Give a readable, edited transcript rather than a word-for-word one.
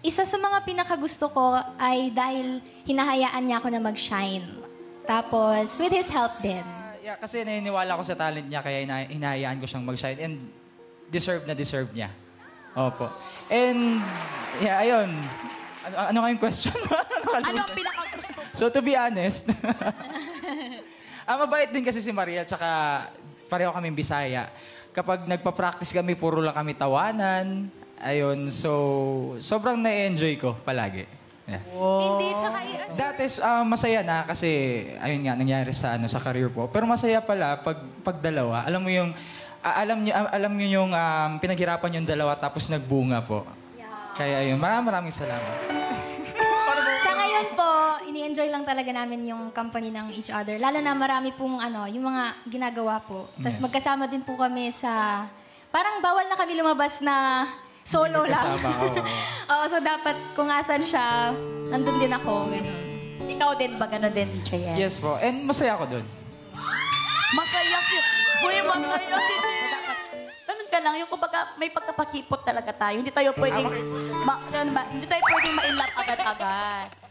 Isa sa mga pinakagusto ko ay dahil hinahayaan niya ako na mag-shine. Tapos, with his help din. Yeah, kasi naniniwala ko sa talent niya, kaya hinahayaan ko siyang mag-shine. And deserve na deserve niya. Opo. And, yeah, ayun. Ano nga yung question? Ano ang pinakagusto ko? So, to be honest, mabait din kasi si Maria, tsaka pareho kaming Bisaya. Kapag nagpa-practice kami, puro lang kami tawanan. Ayun, so sobrang na-enjoy ko palagi. Yeah. Hindi, tsaka That is masaya na kasi ayun nga nangyari sa sa career po. Pero masaya pala pag dalawa. Alam mo yung alam niyo yung pinaghirapan yung dalawa tapos nagbunga po. Yeah. Kaya ayun, maraming salamat. Sa ngayon po, ini-enjoy lang talaga namin yung company ng each other. Lalo na marami pong yung mga ginagawa po. Tapos magkasama din po kami sa... Parang bawal na kami lumabas na solo lang. Oo, so dapat kung asan siya, nandun din ako. Ganun. Ikaw din ba gano'n din, Cheyenne? Yes po. And masaya ako doon. Masaya si... Uy, masaya si... Ganun ka lang, yung kumbaga may pagkapakipot talaga tayo. Hindi tayo pwedeng... hindi tayo pwedeng ma-inlove agad-agad.